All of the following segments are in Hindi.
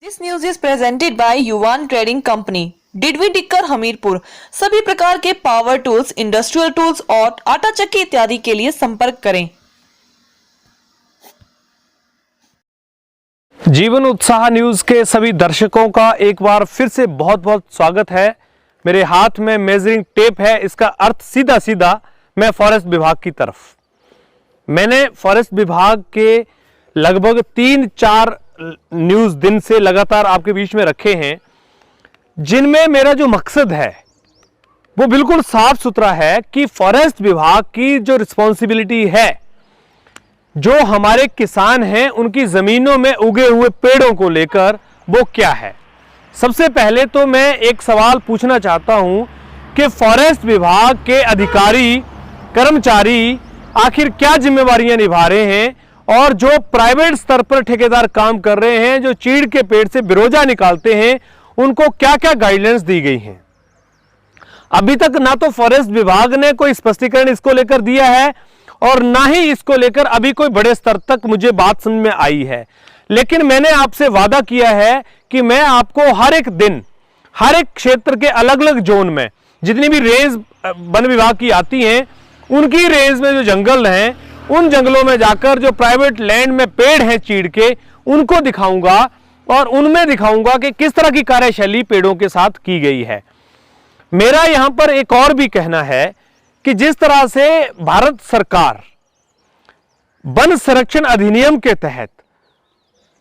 This news is presented by युवान ट्रेडिंग कंपनी, डिडवी टिक्कर, हमीरपुर। सभी प्रकार के पावर टूल्स, इंडस्ट्रियल टूल्स और आटा चक्की इत्यादि के लिए संपर्क करें। जीवन उत्साह न्यूज के सभी दर्शकों का एक बार फिर से बहुत बहुत स्वागत है। मेरे हाथ में मेजरिंग टेप है, इसका अर्थ सीधा सीधा मैं फॉरेस्ट विभाग की तरफ। मैंने फॉरेस्ट विभाग के लगभग 3-4 न्यूज दिन से लगातार आपके बीच में रखे हैं, जिनमें मेरा जो मकसद है वो बिल्कुल साफ सुथरा है कि फॉरेस्ट विभाग की जो रिस्पॉन्सिबिलिटी है, जो हमारे किसान हैं उनकी जमीनों में उगे हुए पेड़ों को लेकर वो क्या है। सबसे पहले तो मैं एक सवाल पूछना चाहता हूं कि फॉरेस्ट विभाग के अधिकारी, कर्मचारी आखिर क्या जिम्मेवारियां निभा रहे हैं, और जो प्राइवेट स्तर पर ठेकेदार काम कर रहे हैं, जो चीड़ के पेड़ से बिरोजा निकालते हैं, उनको क्या क्या गाइडलाइंस दी गई हैं। अभी तक ना तो फॉरेस्ट विभाग ने कोई स्पष्टीकरण इसको लेकर दिया है और ना ही इसको लेकर अभी कोई बड़े स्तर तक मुझे बात समझ में आई है। लेकिन मैंने आपसे वादा किया है कि मैं आपको हर एक दिन, हर एक क्षेत्र के अलग अलग जोन में जितनी भी रेंज वन विभाग की आती हैं, उनकी रेंज में जो जंगल हैं, उन जंगलों में जाकर जो प्राइवेट लैंड में पेड़ हैं चीड़ के, उनको दिखाऊंगा और उनमें दिखाऊंगा कि किस तरह की कार्यशैली पेड़ों के साथ की गई है। मेरा यहां पर एक और भी कहना है कि जिस तरह से भारत सरकार वन संरक्षण अधिनियम के तहत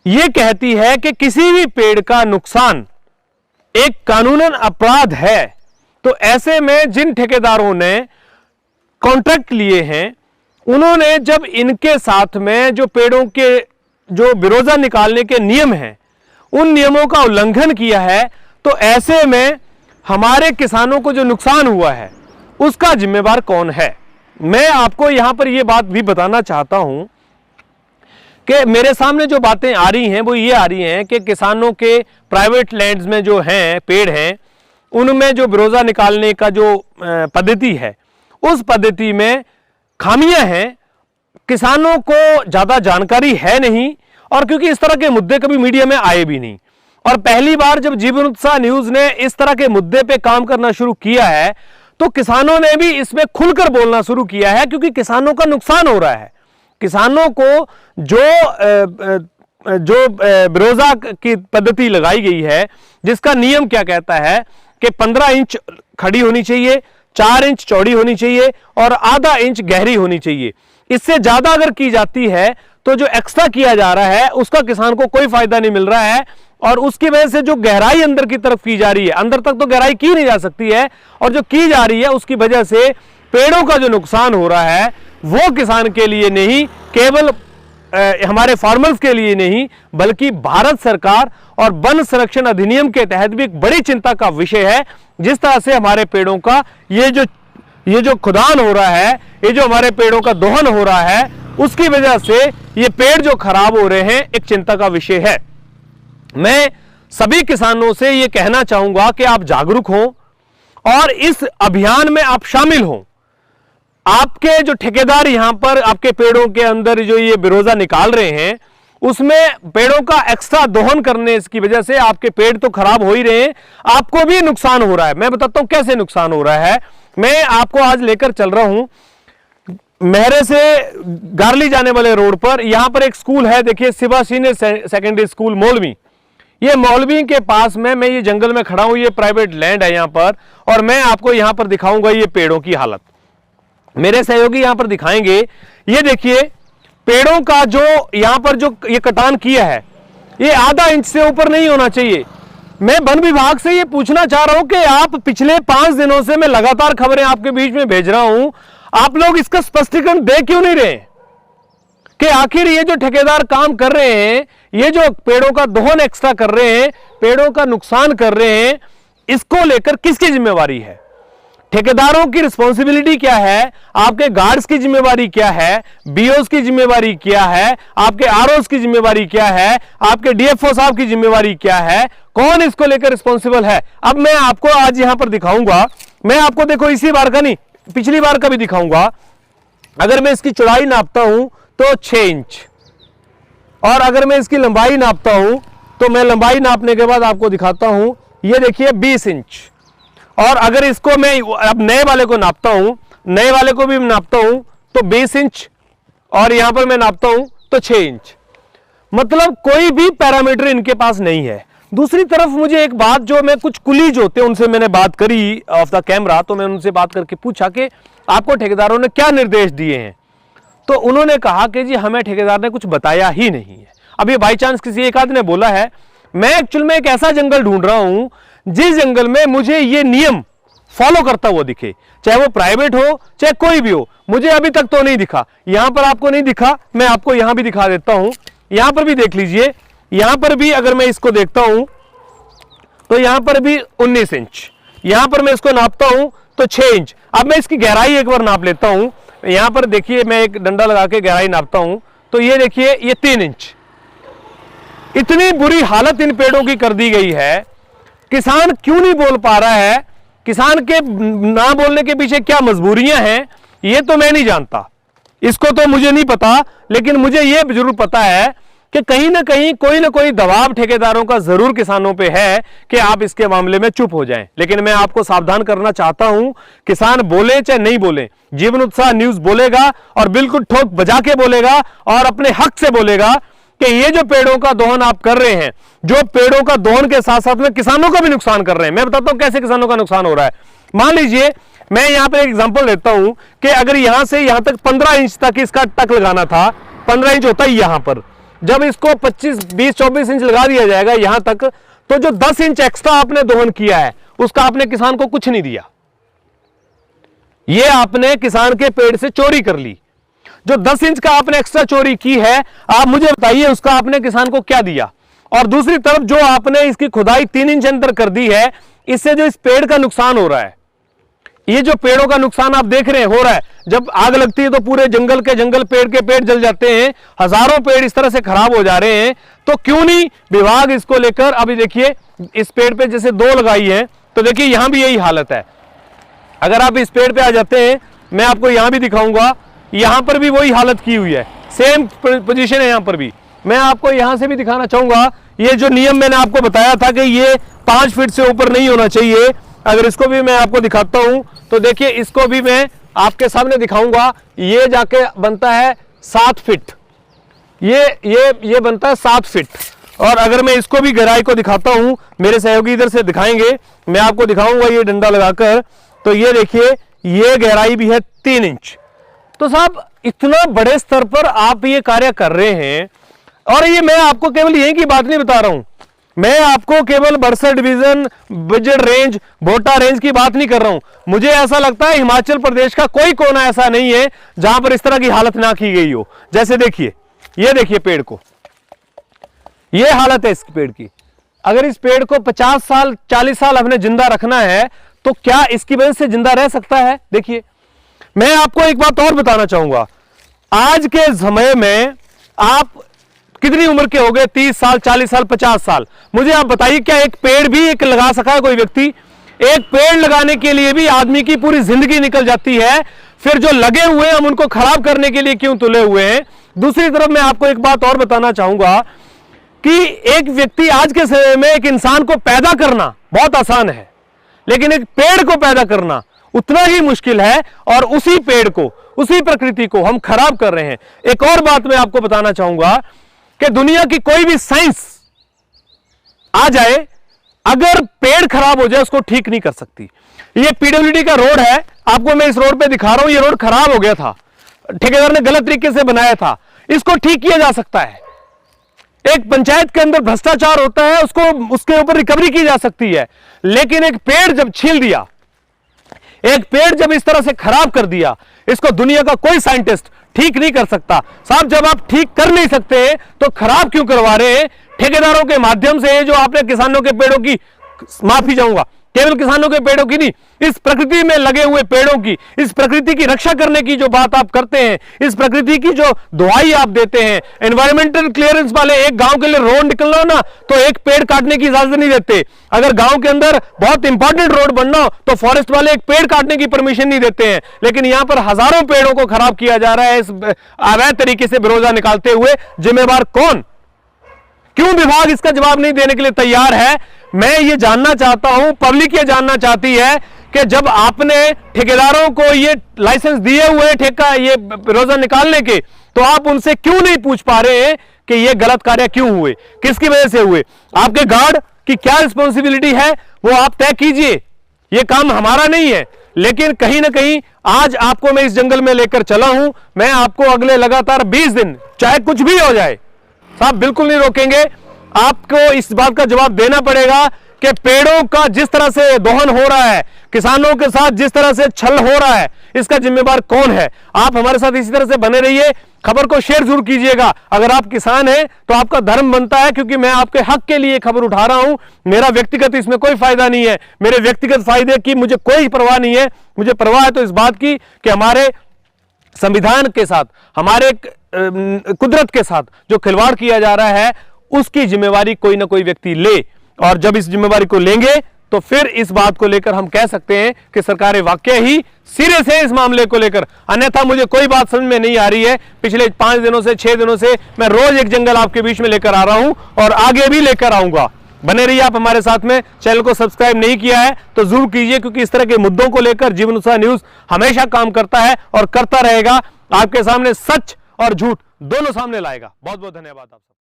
यह कहती है कि किसी भी पेड़ का नुकसान एक कानूनन अपराध है, तो ऐसे में जिन ठेकेदारों ने कॉन्ट्रैक्ट लिए हैं, उन्होंने जब इनके साथ में जो पेड़ों के जो बिरोजा निकालने के नियम हैं, उन नियमों का उल्लंघन किया है, तो ऐसे में हमारे किसानों को जो नुकसान हुआ है उसका जिम्मेवार कौन है। मैं आपको यहां पर यह बात भी बताना चाहता हूं कि मेरे सामने जो बातें आ रही हैं वो ये आ रही हैं कि किसानों के प्राइवेट लैंड्स में जो हैं पेड़ हैं, उनमें जो बिरोजा निकालने का जो पद्धति है, उस पद्धति में खामियां हैं, किसानों को ज्यादा जानकारी है नहीं, और क्योंकि इस तरह के मुद्दे कभी मीडिया में आए भी नहीं, और पहली बार जब जीवन उत्साह न्यूज ने इस तरह के मुद्दे पे काम करना शुरू किया है, तो किसानों ने भी इसमें खुलकर बोलना शुरू किया है, क्योंकि किसानों का नुकसान हो रहा है। किसानों को जो बिरोजा की पद्धति लगाई गई है, जिसका नियम क्या कहता है कि 15 इंच खड़ी होनी चाहिए, 4 इंच चौड़ी होनी चाहिए और आधा इंच गहरी होनी चाहिए। इससे ज्यादा अगर की जाती है तो जो एक्स्ट्रा किया जा रहा है उसका किसान को कोई फायदा नहीं मिल रहा है, और उसकी वजह से जो गहराई अंदर की तरफ की जा रही है, अंदर तक तो गहराई की नहीं जा सकती है, और जो की जा रही है उसकी वजह से पेड़ों का जो नुकसान हो रहा है वो किसान के लिए नहीं, केवल हमारे फार्मर्स के लिए नहीं, बल्कि भारत सरकार और वन संरक्षण अधिनियम के तहत भी एक बड़ी चिंता का विषय है। जिस तरह से हमारे पेड़ों का ये जो खुदान हो रहा है, ये जो हमारे पेड़ों का दोहन हो रहा है, उसकी वजह से ये पेड़ जो खराब हो रहे हैं, एक चिंता का विषय है। मैं सभी किसानों से ये कहना चाहूंगा कि आप जागरूक हों और इस अभियान में आप शामिल हों। आपके जो ठेकेदार यहां पर आपके पेड़ों के अंदर जो ये बिरोजा निकाल रहे हैं, उसमें पेड़ों का एक्स्ट्रा दोहन करने की वजह से आपके पेड़ तो खराब हो ही रहे हैं, आपको भी नुकसान हो रहा है। मैं बताता हूं कैसे नुकसान हो रहा है। मैं आपको आज लेकर चल रहा हूं मेहरे से गारली जाने वाले रोड पर। यहां पर एक स्कूल है, देखिए, शिवा सीनियर सेकेंडरी स्कूल मौलवी। ये मौलवी के पास में मैं ये जंगल में खड़ा हूं, ये प्राइवेट लैंड है यहां पर, और मैं आपको यहां पर दिखाऊंगा ये पेड़ों की हालत। मेरे सहयोगी यहां पर दिखाएंगे। ये देखिए, पेड़ों का जो यहां पर जो ये कटान किया है, ये आधा इंच से ऊपर नहीं होना चाहिए। मैं वन विभाग से ये पूछना चाह रहा हूं कि आप पिछले 5 दिनों से मैं लगातार खबरें आपके बीच में भेज रहा हूं, आप लोग इसका स्पष्टीकरण दे क्यों नहीं रहे कि आखिर ये जो ठेकेदार काम कर रहे हैं, ये जो पेड़ों का दोहन एक्स्ट्रा कर रहे हैं, पेड़ों का नुकसान कर रहे हैं, इसको लेकर किसकी जिम्मेवारी है? ठेकेदारों की रिस्पॉन्सिबिलिटी क्या है? आपके गार्ड्स की जिम्मेवारी क्या है? बीओस की जिम्मेवारी क्या है? आपके आरओस की जिम्मेवारी क्या है? आपके डीएफओ साहब की जिम्मेवारी क्या है? कौन इसको लेकर रिस्पॉन्सिबल है? अब मैं आपको आज यहां पर दिखाऊंगा। मैं आपको, देखो, इसी बार का नहीं, पिछली बार का भी दिखाऊंगा। अगर मैं इसकी चौड़ाई नापता हूं तो 6 इंच, और अगर मैं इसकी लंबाई नापता हूं तो मैं लंबाई नापने के बाद आपको दिखाता हूं, ये देखिए 20 इंच। और अगर इसको मैं अब नए वाले को नापता हूं, नए वाले को भी नापता हूं तो 20 इंच, और यहां पर मैं नापता हूं तो 6 इंच। मतलब कोई भी पैरामीटर इनके पास नहीं है। दूसरी तरफ मुझे एक बात, जो मैं कुछ कुलीज होते हैं उनसे मैंने बात करी ऑफ द कैमरा, तो मैंने उनसे बात करके पूछा कि आपको ठेकेदारों ने क्या निर्देश दिए हैं, तो उन्होंने कहा कि जी हमें ठेकेदार ने कुछ बताया ही नहीं है। अभी बाई चांस किसी एक आदमी ने बोला है। मैं एक्चुअल में एक ऐसा जंगल ढूंढ रहा हूं जिस जंगल में मुझे ये नियम फॉलो करता हुआ दिखे, चाहे वो प्राइवेट हो चाहे कोई भी हो। मुझे अभी तक तो नहीं दिखा। यहां पर आपको नहीं दिखा, मैं आपको यहां भी दिखा देता हूं। यहां पर भी देख लीजिए, यहां पर भी अगर मैं इसको देखता हूं तो यहां पर भी 19 इंच, यहां पर मैं इसको नापता हूं तो 6 इंच। अब मैं इसकी गहराई एक बार नाप लेता हूं। यहां पर देखिए, मैं एक डंडा लगा के गहराई नापता हूं तो ये देखिए ये 3 इंच। इतनी बुरी हालत इन पेड़ों की कर दी गई है। किसान क्यों नहीं बोल पा रहा है, किसान के ना बोलने के पीछे क्या मजबूरियां हैं, ये तो मैं नहीं जानता, इसको तो मुझे नहीं पता। लेकिन मुझे ये जरूर पता है कि कहीं ना कहीं कोई ना कोई दबाव ठेकेदारों का जरूर किसानों पे है कि आप इसके मामले में चुप हो जाएं। लेकिन मैं आपको सावधान करना चाहता हूं, किसान बोले चाहे नहीं बोले, जीवन उत्साह न्यूज बोलेगा और बिल्कुल ठोक बजा के बोलेगा और अपने हक से बोलेगा कि ये जो पेड़ों का दोहन आप कर रहे हैं, जो पेड़ों का दोहन के साथ साथ में किसानों का भी नुकसान कर रहे हैं। मैं बताता हूं कैसे किसानों का नुकसान हो रहा है। मान लीजिए, मैं यहां पर एक एग्जांपल देता हूं कि अगर यहां से यहां तक 15 इंच तक इसका टक लगाना था, 15 इंच होता है यहां पर, जब इसको 25, 20, 24 इंच लगा दिया जाएगा यहां तक, तो जो 10 इंच एक्स्ट्रा आपने दोहन किया है उसका आपने किसान को कुछ नहीं दिया। ये आपने किसान के पेड़ से चोरी कर ली। जो 10 इंच का आपने एक्स्ट्रा चोरी की है, आप मुझे बताइए उसका आपने किसान को क्या दिया। और दूसरी तरफ जो आपने इसकी खुदाई 3 इंच अंदर कर दी है, इससे जो इस पेड़ का नुकसान हो रहा है, ये जो पेड़ों का नुकसान आप देख रहे हैं हो रहा है। जब आग लगती है तो पूरे जंगल के जंगल, पेड़ के पेड़ जल जाते हैं, हजारों पेड़ इस तरह से खराब हो जा रहे हैं। तो क्यों नहीं विभाग इसको लेकर, अभी देखिए इस पेड़ पे जैसे 2 लगाई है तो देखिए यहां भी यही हालत है। अगर आप इस पेड़ पे आ जाते हैं, मैं आपको यहां भी दिखाऊंगा, यहां पर भी वही हालत की हुई है, सेम पोजीशन है यहां पर भी। मैं आपको यहां से भी दिखाना चाहूंगा, ये जो नियम मैंने आपको बताया था कि ये 5 फीट से ऊपर नहीं होना चाहिए, अगर इसको भी मैं आपको दिखाता हूं तो देखिए इसको भी मैं आपके सामने दिखाऊंगा। ये जाके बनता है 7 फीट, ये बनता है 7 फीट। और अगर मैं इसको भी गहराई को दिखाता हूं, मेरे सहयोगी इधर से दिखाएंगे, मैं आपको दिखाऊंगा ये डंडा लगाकर, तो ये देखिए ये गहराई भी है 3 इंच। तो साहब इतना बड़े स्तर पर आप ये कार्य कर रहे हैं। और ये मैं आपको केवल यही की बात नहीं बता रहा हूं, मैं आपको केवल बड़सर डिवीजन, बजट रेंज, भोटा रेंज की बात नहीं कर रहा हूं। मुझे ऐसा लगता है हिमाचल प्रदेश का कोई कोना ऐसा नहीं है जहां पर इस तरह की हालत ना की गई हो। जैसे देखिए, ये देखिए पेड़ को, ये हालत है इस पेड़ की। अगर इस पेड़ को 50 साल 40 साल हमने जिंदा रखना है तो क्या इसकी वजह से जिंदा रह सकता है? देखिए, मैं आपको एक बात और बताना चाहूंगा, आज के समय में आप कितनी उम्र के हो गए? 30 साल, 40 साल, 50 साल। मुझे आप बताइए, क्या एक पेड़ भी एक लगा सका है कोई व्यक्ति? एक पेड़ लगाने के लिए भी आदमी की पूरी जिंदगी निकल जाती है, फिर जो लगे हुए हैं हम उनको खराब करने के लिए क्यों तुले हुए हैं? दूसरी तरफ मैं आपको एक बात और बताना चाहूंगा कि एक व्यक्ति, आज के समय में एक इंसान को पैदा करना बहुत आसान है, लेकिन एक पेड़ को पैदा करना उतना ही मुश्किल है। और उसी पेड़ को, उसी प्रकृति को हम खराब कर रहे हैं। एक और बात मैं आपको बताना चाहूंगा कि दुनिया की कोई भी साइंस आ जाए, अगर पेड़ खराब हो जाए उसको ठीक नहीं कर सकती। ये पीडब्ल्यूडी का रोड है, आपको मैं इस रोड पे दिखा रहा हूं। ये रोड खराब हो गया था, ठेकेदार ने गलत तरीके से बनाया था, इसको ठीक किया जा सकता है। एक पंचायत के अंदर भ्रष्टाचार होता है, उसको उसके ऊपर रिकवरी की जा सकती है। लेकिन एक पेड़ जब छील दिया, एक पेड़ जब इस तरह से खराब कर दिया, इसको दुनिया का कोई साइंटिस्ट ठीक नहीं कर सकता। साहब, जब आप ठीक कर नहीं सकते तो खराब क्यों करवा रहे हैं? ठेकेदारों के माध्यम से जो आपने किसानों के पेड़ों की, माफी चाहूंगा, केवल किसानों के पेड़ों की नहीं, इस प्रकृति में लगे हुए पेड़ों की, इस प्रकृति की रक्षा करने की जो बात आप करते हैं, इस प्रकृति की जो दुहाई आप देते हैं, एनवायरमेंटल क्लियरेंस वाले एक गांव के लिए रोड निकलना हो ना तो एक पेड़ काटने की इजाजत नहीं देते। अगर गांव के अंदर बहुत इंपॉर्टेंट रोड बनना हो तो फॉरेस्ट वाले एक पेड़ काटने की परमिशन नहीं देते हैं। लेकिन यहां पर हजारों पेड़ों को खराब किया जा रहा है इस अवैध तरीके से बेरोजगार निकालते हुए। जिम्मेवार कौन? क्यों विभाग इसका जवाब नहीं देने के लिए तैयार है? मैं ये जानना चाहता हूं, पब्लिक ये जानना चाहती है कि जब आपने ठेकेदारों को ये लाइसेंस दिए हुए ठेका ये रोजा निकालने के, तो आप उनसे क्यों नहीं पूछ पा रहे हैं कि ये गलत कार्य क्यों हुए, किसकी वजह से हुए? आपके गार्ड की क्या रिस्पॉन्सिबिलिटी है वो आप तय कीजिए, ये काम हमारा नहीं है। लेकिन कहीं ना कहीं आज आपको मैं इस जंगल में लेकर चला हूं, मैं आपको अगले लगातार 20 दिन चाहे कुछ भी हो जाए साहब बिल्कुल नहीं रोकेंगे। आपको इस बात का जवाब देना पड़ेगा कि पेड़ों का जिस तरह से दोहन हो रहा है, किसानों के साथ जिस तरह से छल हो रहा है, इसका जिम्मेदार कौन है? आप हमारे साथ इसी तरह से बने रहिए, खबर को शेयर जरूर कीजिएगा। अगर आप किसान हैं तो आपका धर्म बनता है, क्योंकि मैं आपके हक के लिए खबर उठा रहा हूं। मेरा व्यक्तिगत इसमें कोई फायदा नहीं है, मेरे व्यक्तिगत फायदे की मुझे कोई परवाह नहीं है। मुझे परवाह है तो इस बात की कि हमारे संविधान के साथ, हमारे कुदरत के साथ जो खिलवाड़ किया जा रहा है उसकी जिम्मेवारी कोई ना कोई व्यक्ति ले, और जब इस जिम्मेवारी को लेंगे तो फिर इस बात को लेकर हम कह सकते हैं कि सरकारें वाकई ही सीरियस है इस मामले को लेकर। अन्यथा मुझे कोई बात समझ में नहीं आ रही है। पिछले 5 दिनों से 6 दिनों से मैं रोज एक जंगल आपके बीच में लेकर आ रहा हूं और आगे भी लेकर आऊंगा। बने रहिए आप हमारे साथ में। चैनल को सब्सक्राइब नहीं किया है तो जरूर कीजिए, क्योंकि इस तरह के मुद्दों को लेकर जीवन उत्साह न्यूज हमेशा काम करता है और करता रहेगा। आपके सामने सच और झूठ दोनों सामने लाएगा। बहुत बहुत धन्यवाद आप सबका।